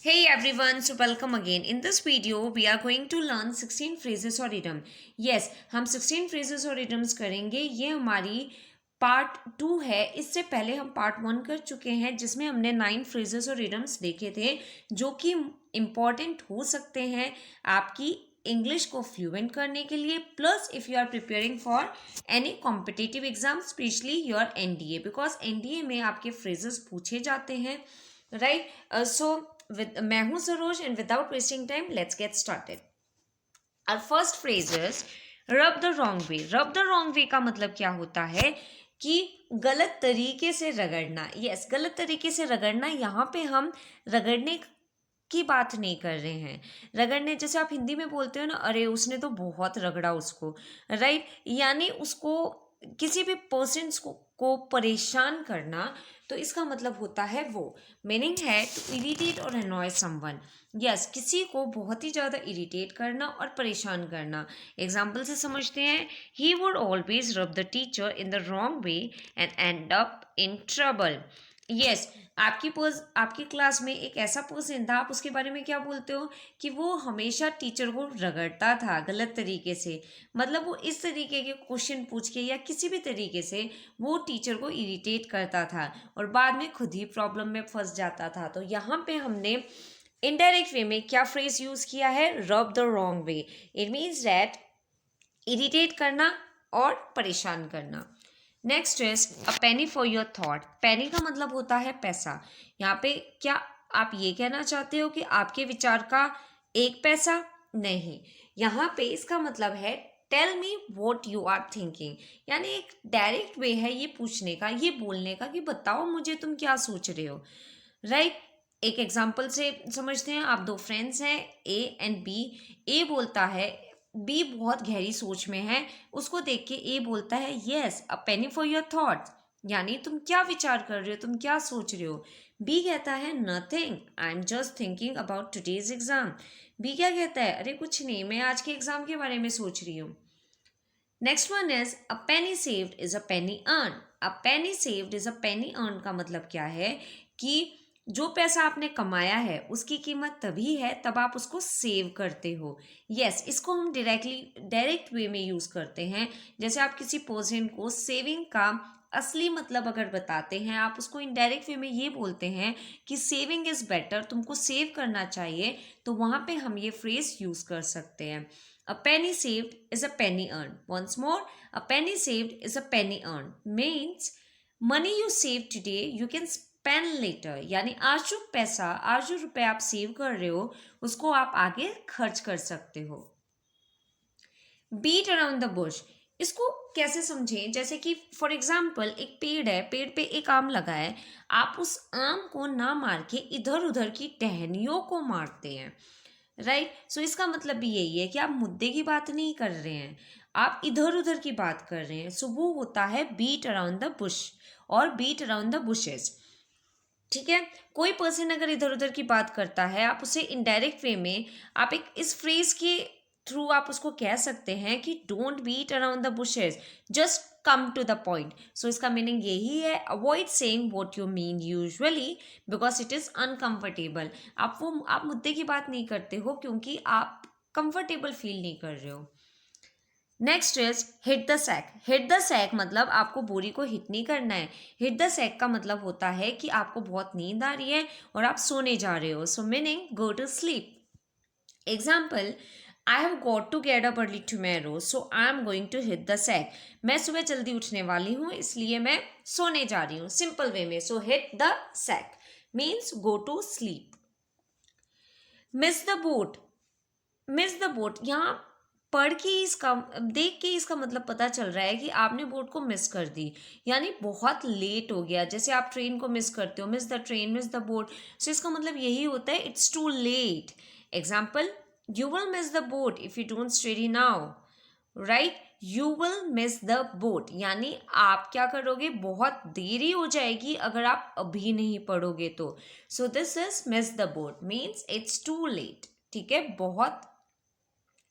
Hey everyone, so welcome again. In this video, we are going to learn 16 phrases or idiom. Yes, हम 16 phrases और idioms करेंगे. ये हमारी part 2 है. इससे पहले हम पार्ट 1 कर चुके हैं जिसमें हमने 9 phrases और idioms देखे थे जो कि इम्पॉर्टेंट हो सकते हैं आपकी इंग्लिश को फ्लुएंट करने के लिए. Plus if you are preparing for any competitive exam, specially your NDA, because NDA में आपके फ्रेजेस पूछे जाते हैं, राइट. सो मैं हूं Saroj and without wasting time let's get started. Our first phrase is rub the wrong way. Rub the wrong वे का मतलब क्या होता है कि गलत तरीके से रगड़ना. यस, गलत तरीके से रगड़ना. यहाँ पे हम रगड़ने की बात नहीं कर रहे हैं. रगड़ने जैसे आप हिंदी में बोलते हो ना, अरे उसने तो बहुत रगड़ा उसको, राइट. यानी उसको किसी भी पर्सन को परेशान करना. तो इसका मतलब होता है वो. मीनिंग है टू इरिटेट और अनॉय समवन. यस, किसी को बहुत ही ज़्यादा इरिटेट करना और परेशान करना. एग्जाम्पल से समझते हैं. ही वुड ऑलवेज रब the teacher in the wrong way and and up in trouble. Yes, आपकी क्लास में एक ऐसा पर्सन था, आप उसके बारे में क्या बोलते हो कि वो हमेशा टीचर को रगड़ता था गलत तरीके से. मतलब वो इस तरीके के क्वेश्चन पूछ के या किसी भी तरीके से वो टीचर को इरिटेट करता था और बाद में खुद ही प्रॉब्लम में फंस जाता था. तो यहाँ पे हमने इनडायरेक्ट वे में क्या फ्रेज यूज किया है? Rub the wrong way. It means that irritate करना और परेशान करना. Next is a penny for your thought. Penny का मतलब होता है पैसा. यहाँ पे क्या आप ये कहना चाहते हो कि आपके विचार का एक पैसा? नहीं, यहाँ पे इसका मतलब है tell me what you are thinking. यानी एक डायरेक्ट वे है ये पूछने का, ये बोलने का कि बताओ मुझे तुम क्या सोच रहे हो, राइट. एक एग्जाम्पल से समझते हैं. आप दो फ्रेंड्स हैं, ए एंड बी. ए बोलता है, बी बहुत गहरी सोच में है, उसको देख के ए बोलता है yes a penny for your thoughts. यानी तुम क्या विचार कर रहे हो, तुम क्या सोच रहे हो. बी कहता है nothing, I am just thinking about today's exam. B क्या कहता है? अरे कुछ नहीं, मैं आज के एग्जाम के बारे में सोच रही हूँ. Next one is a Penney saved is a Penney earn. A Penney saved is a Penney earn का मतलब क्या है कि जो पैसा आपने कमाया है उसकी कीमत तभी है तब आप उसको सेव करते हो. यस, इसको हम डायरेक्ट वे में यूज करते हैं. जैसे आप किसी पर्सन को सेविंग का असली मतलब अगर बताते हैं, आप उसको इनडायरेक्ट वे में ये बोलते हैं कि सेविंग इज बेटर, तुमको सेव करना चाहिए, तो वहां पे हम ये फ्रेज यूज कर सकते हैं. A penny saved is a penny earned. Once more, a penny saved is a penny earned. Means money you save today you can spend later. यानी आज जो पैसा, आज जो रुपए आप सेव कर रहे हो उसको आप आगे खर्च कर सकते हो. Beat around the bush. इसको कैसे समझें? जैसे कि फॉर एग्जाम्पल एक पेड़ है, पेड़ पे एक आम लगा है, आप उस आम को ना मार के इधर उधर की टहनियों को मारते हैं, राइट. सो इसका मतलब भी यही है कि आप मुद्दे की बात नहीं कर रहे हैं, आप इधर उधर की बात कर रहे हैं. सो वो होता है बीट अराउंड द बुश और बीट अराउंड द बुशेस. ठीक है, कोई पर्सन अगर इधर उधर की बात करता है, आप उसे इनडायरेक्ट वे में आप एक इस फ्रेज के थ्रू आप उसको कह सकते हैं कि don't beat around the bushes, just come to the point. So इसका मीनिंग यही है, avoid saying what you mean usually because it is uncomfortable. आप मुद्दे की बात नहीं करते हो क्योंकि आप कंफर्टेबल फील नहीं कर रहे हो. Next is hit the sack. Hit the sack मतलब आपको बोरी को हिट नहीं करना है. हिट द सैक का मतलब होता है कि आपको बहुत नींद आ रही है और आप सोने जा रहे हो. So meaning go to sleep. Example, I have got to get up early tomorrow so I am going to hit the sack. मैं सुबह जल्दी उठने वाली हूँ इसलिए मैं सोने जा रही हूँ. सिंपल वे में. So hit the sack means go to sleep. Miss the boat. Miss the boat, यहाँ पढ़ के इसका देख के इसका मतलब पता चल रहा है कि आपने बोट को मिस कर दी, यानी बहुत लेट हो गया. जैसे आप ट्रेन को मिस करते हो, miss the train, miss the boat. So इसका मतलब यही होता है, it's too late. Example, you will miss the boat if you don't study now, right. You will miss the boat यानी आप क्या करोगे, बहुत देरी हो जाएगी अगर आप अभी नहीं पढ़ोगे तो. So this is miss the boat means it's too late. ठीक है, बहुत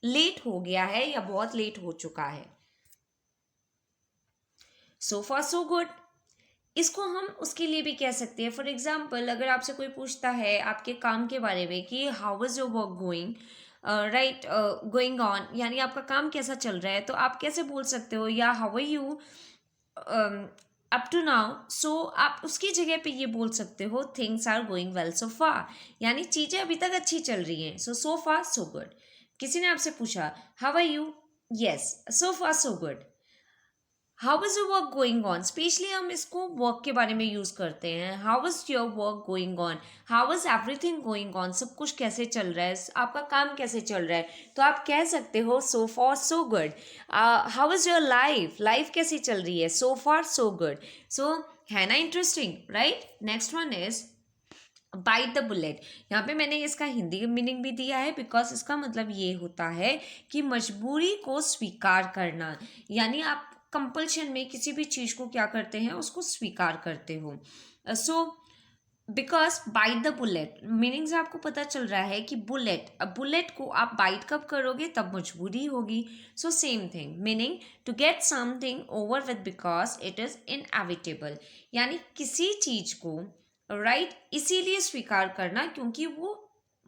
लेट हो गया है या बहुत लेट हो चुका है. So for so good. इसको हम उसके लिए भी कह सकते हैं। फॉर एग्जाम्पल, अगर आपसे कोई पूछता है आपके काम के बारे में कि how is your work going, right, going on, यानी आपका काम कैसा चल रहा है, तो आप कैसे बोल सकते हो, या how are you up to now. So आप उसकी जगह पे ये बोल सकते हो things are going well so far, यानी चीज़ें अभी तक अच्छी चल रही हैं। So far so good. किसी ने आपसे पूछा how are you, yes, so far so good. How is your work going on, specially हम इसको वर्क के बारे में यूज़ करते हैं। How is your work going on, how is everything going on, सब कुछ कैसे चल रहा है, आपका काम कैसे चल रहा है, तो आप कह सकते हो so for so good. How is your life, life कैसी चल रही है, so for so good. So है ना interesting, right. Next one is bite the bullet. यहाँ पे मैंने इसका हिंदी मीनिंग भी दिया है, बिकॉज इसका मतलब ये होता है कि मजबूरी को स्वीकार करना, यानी आप कंपल्शन में किसी भी चीज़ को क्या करते हैं, उसको स्वीकार करते हो। So because bite the bullet meaning से आपको पता चल रहा है कि बुलेट, अब बुलेट को आप बाइट कब करोगे, तब मजबूरी होगी। So same thing meaning to get something over with because it is inevitable, यानी किसी चीज़ को राइट इसीलिए स्वीकार करना क्योंकि वो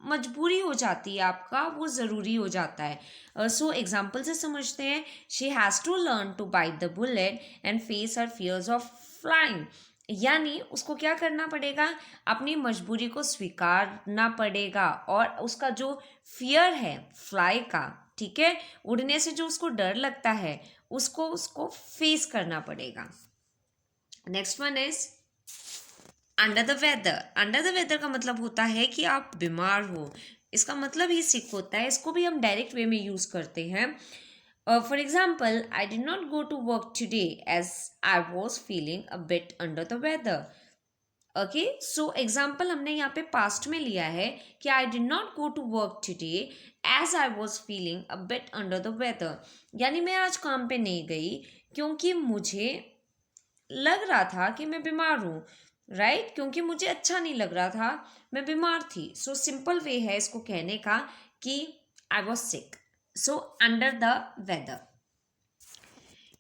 मजबूरी हो जाती है, आपका वो ज़रूरी हो जाता है। सो एग्जाम्पल से समझते हैं। She has to learn to bite the bullet and face her fears of flying, यानी उसको क्या करना पड़ेगा, अपनी मजबूरी को स्वीकारना पड़ेगा, और उसका जो फियर है फ्लाई का, ठीक है, उड़ने से जो उसको डर लगता है, उसको उसको फेस करना पड़ेगा। Next one is under the weather. Under the weather का मतलब होता है कि आप बीमार हो, इसका मतलब ही सिक होता है। इसको भी हम डायरेक्ट वे में यूज़ करते हैं। For example, I did not go to work today as I was feeling a bit under the weather. Okay, so example हमने यहाँ पे पास्ट में लिया है कि I did not go to work today as I was feeling a bit under the weather, यानी मैं आज काम पे नहीं गई क्योंकि मुझे लग रहा था कि मैं बीमार हूँ, राइट, क्योंकि मुझे अच्छा नहीं लग रहा था, मैं बीमार थी। सो सिंपल वे है इसको कहने का कि I was sick. So under the weather.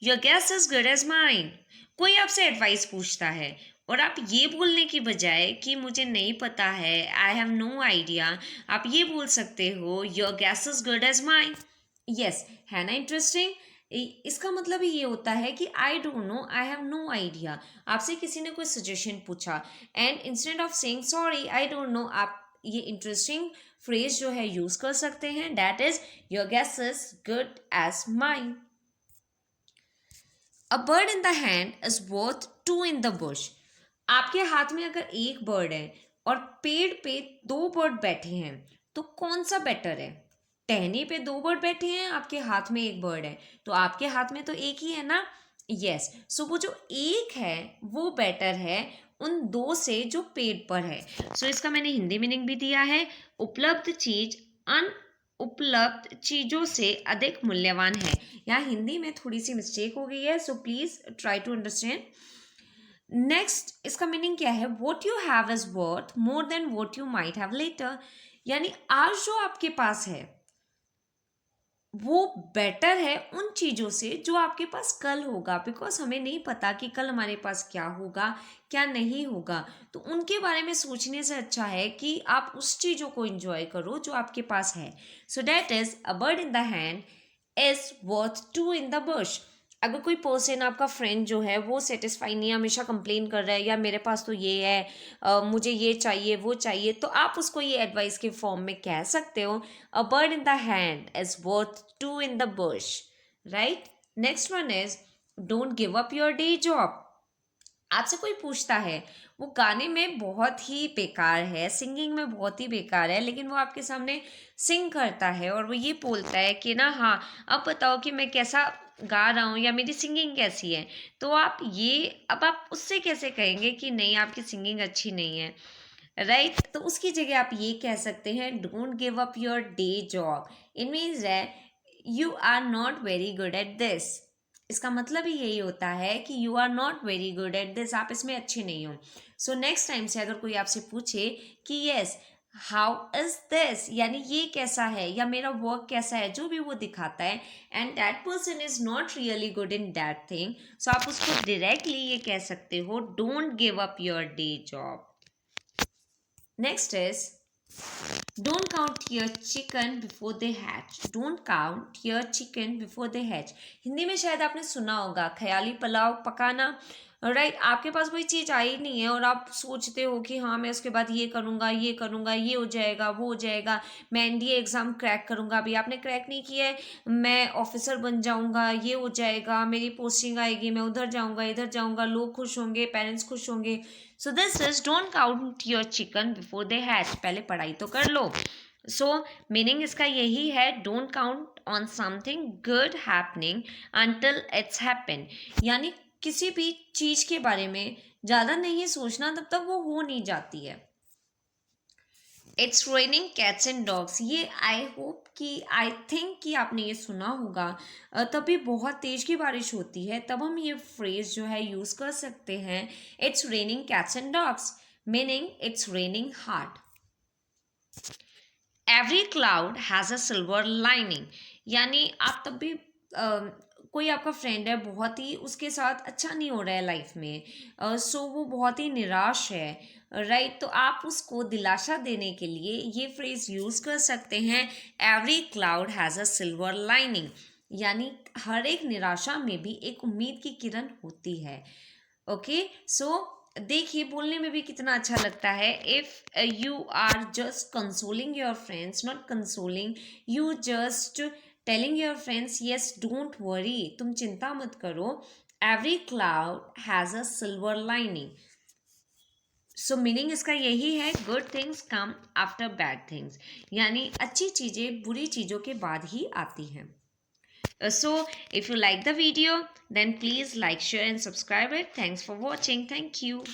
Your guess is good as mine. कोई आपसे एडवाइस पूछता है और आप ये बोलने की बजाय कि मुझे नहीं पता है, आई हैव नो आइडिया, आप ये बोल सकते हो your guess is good as mine. Yes, है ना इंटरेस्टिंग। इसका मतलब ही ये होता है कि I don't know, I have no idea. आपसे किसी ने कोई सजेशन पूछा and instead of saying sorry I don't know, आप ये इंटरेस्टिंग फ्रेज जो है यूज कर सकते हैं, that is your guess is good as mine. A bird in the hand is worth two in the bush. आपके हाथ में अगर एक बर्ड है और पेड़ पे दो बर्ड बैठे हैं, तो कौन सा बेटर है। टहनी पे दो बर्ड बैठे हैं, आपके हाथ में एक बर्ड है, तो आपके हाथ में तो एक ही है ना। यस, सो वो जो एक है वो बेटर है उन दो से जो पेड़ पर है। सो इसका मैंने हिंदी मीनिंग भी दिया है, उपलब्ध चीज अन उपलब्ध चीजों से अधिक मूल्यवान है। यहाँ हिंदी में थोड़ी सी मिस्टेक हो गई है, so please try to understand. Next, इसका मीनिंग क्या है, what you have is worth more than what you might have later, यानी आज जो आपके पास है वो बेटर है उन चीज़ों से जो आपके पास कल होगा, बिकॉज हमें नहीं पता कि कल हमारे पास क्या होगा क्या नहीं होगा। तो उनके बारे में सोचने से अच्छा है कि आप उस चीज़ों को एंजॉय करो जो आपके पास है। So that is a bird in the hand is worth two in the bush. अगर कोई पर्सन, आपका फ्रेंड जो है वो सेटिस्फाई नहीं, हमेशा कंप्लेन कर रहा है, या मेरे पास तो ये है, मुझे ये चाहिए वो चाहिए, तो आप उसको ये एडवाइस के फॉर्म में कह सकते हो, a bird in the hand is worth two in the bush, right. Next one is don't give up your day job. आपसे कोई पूछता है, वो गाने में बहुत ही बेकार है, सिंगिंग में बहुत ही बेकार है, लेकिन वो आपके सामने सिंग करता है और वो ये बोलता है कि ना हाँ, अब बताओ कि मैं कैसा गा रहा हूँ या मेरी सिंगिंग कैसी है, तो आप ये, अब आप उससे कैसे कहेंगे कि नहीं आपकी सिंगिंग अच्छी नहीं है, राइट। तो उसकी जगह आप ये कह सकते हैं don't give up your day job. It means that you are not very good at this. इसका मतलब ही यही होता है कि you are not very good at this, आप इसमें अच्छे नहीं हो। सो नेक्स्ट टाइम से अगर कोई आपसे पूछे कि यस हाउ इज दिस, यानी ये कैसा है या मेरा वर्क कैसा है, जो भी वो दिखाता है, and that person is not really good in that thing, so आप उसको डायरेक्टली ये कह सकते हो, don't give up your day job. Next is don't count your chicken before they hatch. Don't count your chicken before they hatch. Hindi में शायद आपने सुना होगा ख्याली पुलाव पकाना. राइट, आपके पास कोई चीज़ आई नहीं है और आप सोचते हो कि हाँ मैं उसके बाद ये करूँगा, ये करूँगा, ये हो जाएगा, वो हो जाएगा, मैं एनडीए एग्ज़ाम क्रैक करूँगा. अभी आपने क्रैक नहीं किया है, मैं ऑफिसर बन जाऊँगा, ये हो जाएगा, मेरी पोस्टिंग आएगी, मैं उधर जाऊँगा, इधर जाऊँगा, लोग खुश होंगे, पेरेंट्स खुश होंगे. सो this is don't count your chicken before they hatch. पहले पढ़ाई तो कर लो. सो मीनिंग इसका यही है, don't count on something good happening until it's happen. यानी किसी भी चीज़ के बारे में ज़्यादा नहीं सोचना तब तक वो हो नहीं जाती है. It's raining cats and dogs, ये आई थिंक कि आपने ये सुना होगा. तभी बहुत तेज की बारिश होती है तब हम ये फ्रेज जो है यूज़ कर सकते हैं, it's raining cats and dogs, meaning it's raining hard. Every cloud has a silver lining, यानी आप तब भी कोई आपका फ्रेंड है, बहुत ही उसके साथ अच्छा नहीं हो रहा है लाइफ में, सो वो बहुत ही निराश है. राइट, तो आप उसको दिलासा देने के लिए ये फ्रेज यूज़ कर सकते हैं, every cloud has a silver lining, यानी हर एक निराशा में भी एक उम्मीद की किरण होती है. ओके, सो देखिए बोलने में भी कितना अच्छा लगता है. If you are just consoling your friends, not consoling, you just telling your friends yes don't worry, तुम चिंता मत करो, every cloud has a silver lining. So meaning इसका यही है, good things come after bad things, यानी अच्छी चीज़ें बुरी चीज़ों के बाद ही आती हैं. So if you like the video, then please like, share and subscribe it. Thanks for watching. Thank you.